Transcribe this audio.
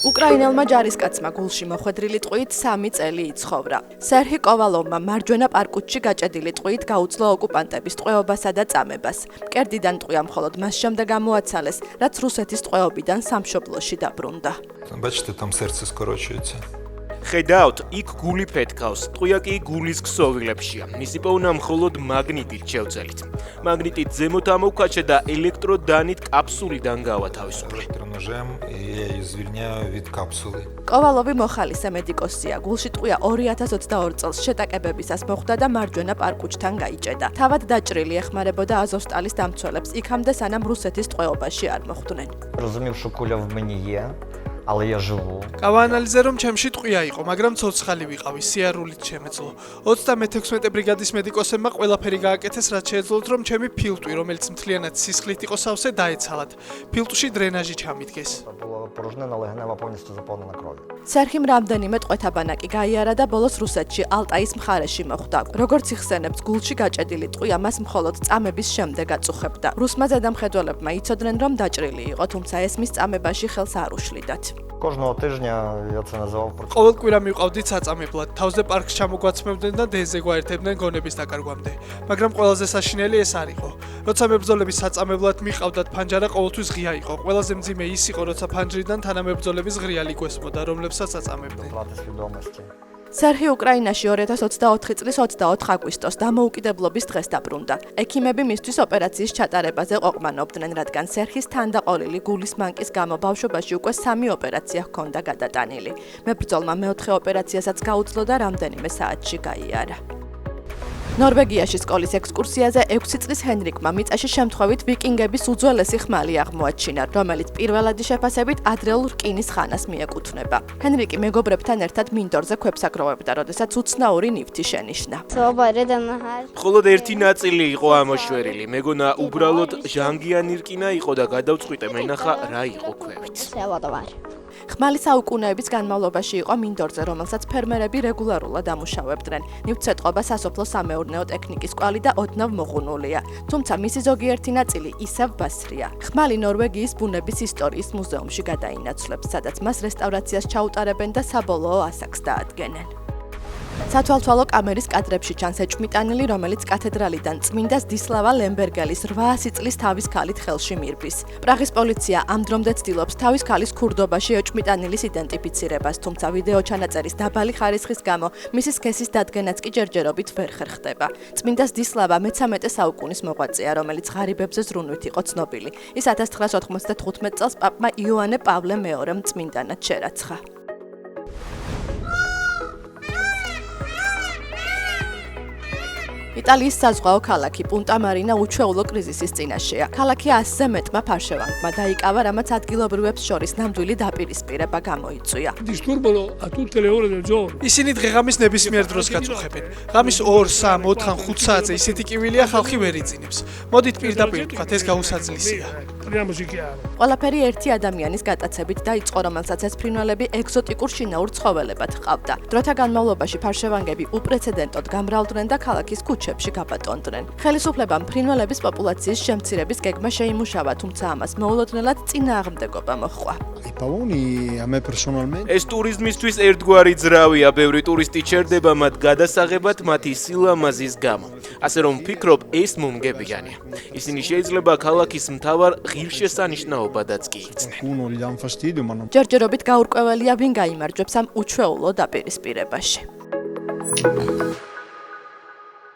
უკრაინელმა ჯარისკაცმა გულში მოხვედრილი ტყვით 3 წელი იცხოვრა. სერჰი კოვალოვმა მარჯვენა პარკუთში გაჭედილი ტყვით გაუძლო ოკუპანტების ტყვეობასა და წამებას. მკერდიდან ტყვია მხოლოდ მას შემდეგ ამოაცალეს, რაც რუსეთის ტყვეობიდან სამშობლოში დაბრუნდა. Бачите, там серце скорочується. ხედავთ, იქ გული ფეთქავს, ტყვია კი გულის ქსოვილებშია. მისი პოვნა მხოლოდ მაგნიტით შევძელით. მაგნიტით ზემოთ ამოვქაჩე და ელექტროდანით კაფსულიდან გავათავისუფლე. Ножем і я її звільняю від капсули. კოვალოვი მოხალისე მედიკოსია. გულში ტყვია 2022 წელს შეტაკებებისას მოხვდა და მარჯვენა პარკუთთან გაიჭედა. თავად დაჭრილი ეხმარებოდა აზოვსტალის დამცველებს, იქამდე სანამ რუსეთის ტყვეობაში არ მოხვდნენ. Розумів, що куля в мені є, але я живу. გავაანალიზე რომ ჩემში ტყვია იყო, მაგრამ ცოცხალი ვიყავი, სიარულით შემეძლო. 36 ბრიგადის მედიკოსებმა ყველაფერი გააკეთეს, რაც შეეძლოთ, რომ ჩემი ფილტვი, რომელიც მთლიანად სისხლით იყო სავსე, დაეცალათ. ფილტვში დრენაჟი ჩამიდგეს. Була порожнина легенева повністю заповнена кров'ю. სერჰიმ რამდენიმე ტყვეთა-ბანაკი გაიარა და ბოლოს რუსეთში, ალტაის მხარეში მოხვდა. როგორც იხსენებს, გულში გაჭედილი ტყვია მას მხოლოდ წამების შემდეგ აწუხებდა. რუსმა ზედამხედველებმა იცოდნენ, რომ დაჭრილი იყო, თუმცა ეს მის წამებაში ხელს არ უშლიდათ. Кожного тижня я це називав ყოველ კვირა მივყავდით საწამებლად, თავზე პარკს ჩამოგვაცმევდნენ და დეზე გვაერთებდნენ გონების დაკარგვამდე. მაგრამ ყველაზე საშინელი ეს არ იყო. როცა მებრძოლები საწამებლად მიყავდათ, ფანჯარა ყოველთვის ღია იყო. ყველაზე მძიმე ის იყო, როცა ფანჯრიდან თანამებრძოლების ღრიალი გვესმოდა, რომლებსაც აწამებდნენ. втрати свідомості. სერჰი უკრაინაში 2024 წლის 24 აგვისტოს დამოუკიდებლობის დღეს დაბრუნდა. ექიმები მისთვის ოპერაციის ჩატარებაზე ყოფმანობდნენ, რადგან სერჰის თანდაყოლილი გულის მანკის გამო ბავშვობაში უკვე 3 ოპერაცია ჰქონდა გადატანილი. მებრძოლმა მეოთხე ოპერაციასაც გაუძლო და რამდენიმე საათში გაიარა. ნორვეგიაში სკოლის ექსკურსიაზე 6 წლის ჰენრიკმა მიწაში შემთხვევით ვიკინგების უძველესი ხმალი აღმოაჩინა, რომელიც პირველადი შეფასებით ადრეულ რკინის ხანას მიეკუთვნება. ჰენრიკი მეგობრებთან ერთად მინდორზე ქვებს აგროვებდა, როდესაც უცნაური ნივთი შენიშნა. მხოლოდ ერთი ნაწილი იყო ამოშვერილი. მეგონა უბრალოდ ჟანგიანი რკინა იყო და გადავწყვიტე მენახა რა იყო ქვევით. ხმალი საუკუნეების განმავლობაში იყო მინდორზე, რომელსაც ფერმერები რეგულარულად ამუშავებდნენ. ნივთსეტყობა სასოფლო-სამეურნეო ტექნიკის კვალი და ოდნავ მოღუნულია, თუმცა მისი ზოგიერთი ნაწილი ისევ ბასრია. ხმალი ნორვეგიის ბუნების ისტორიის მუზეუმში გადაინაცვლებს, სადაც მას რესტავრაციას ჩაუტარებენ და საბოლოო ასაკს დაადგენენ. სათვალთვალო კამერის კადრებში ჩანს ეჭვმიტანილი, რომელიც კათედრალიდან წმინდა ზდისლავა ლემბერგელის 800 წლის თავის ქალით ხელში მირბის. პრაღის პოლიცია ამ დრომდე ცდილობს თავის ქალის ქურდობაში ეჭვმიტანილის იდენტიფიცირებას, თუმცა ვიდეო ჩანაწერის დაბალი ხარისხის გამო მისი სქესის დადგენაც კი ჯერჯერობით ვერ ხერხდება. წმინდა ზდისლავა მე-13 საუკუნის მოღვაწეა, რომელიც ღარიბებზე ზრუნვით იყო ცნობილი. ის 1995 წელს პაპმა იოანე პავლე მეორემ წმინდანად შერაცხა. იტალიის საზღვაო ქალაქი პუნტა მარინა უჩვეულო კრიზისის წინაშეა. ქალაქი 100-ზე მეტმა ფარშევანგმა დაიკავა, რამაც ადგილობრივებს შორის ნამდვილი დაპირისპირება გამოიწვია. ისინი დღეღამის ნებისმიერ დროს გაწუხებენ. ღამის 2, 3, 4, 5 საათზე ისეთი კივილია ხალხი ვერ იძინებს. მოდით პირდაპირ ვთქვათ, ეს გაუსაძლისია. ყველაფერი ერთი ადამიანის გატაცებით დაიწყო, რომელსაც ეს ფრინველები ეგზოტიკურ შინაურ ცხოველებად ჰყავდა. დროთა განმავლობაში ფარშევანგები უპრეცედენტოდ გამრავლდნენ და ქალაქის ქუჩებში გაბატონდნენ. ხელისუფლებამ ფრინველების პოპულაციის შემცირების გეგმა შეიმუშავა, თუმცა ამას მოულოდნელად წინააღმდეგობა მოჰყვა. ეს ტურიზმისთვის ერთგვარი ძრავია, ბევრი ტურისტი ჩერდება მათ გადასაღებად მათი სილამაზის გამო. ასე რომ ვფიქრობ, ეს მომგებიანია. ისინი შეიძლება ქალაქის მთავარ ღირსშესანიშნაობადაც კი იქცნენ. ჯერჯერობით გაურკვეველია, ვინ გაიმარჯვებს ამ უჩვეულო დაპირისპირებაში.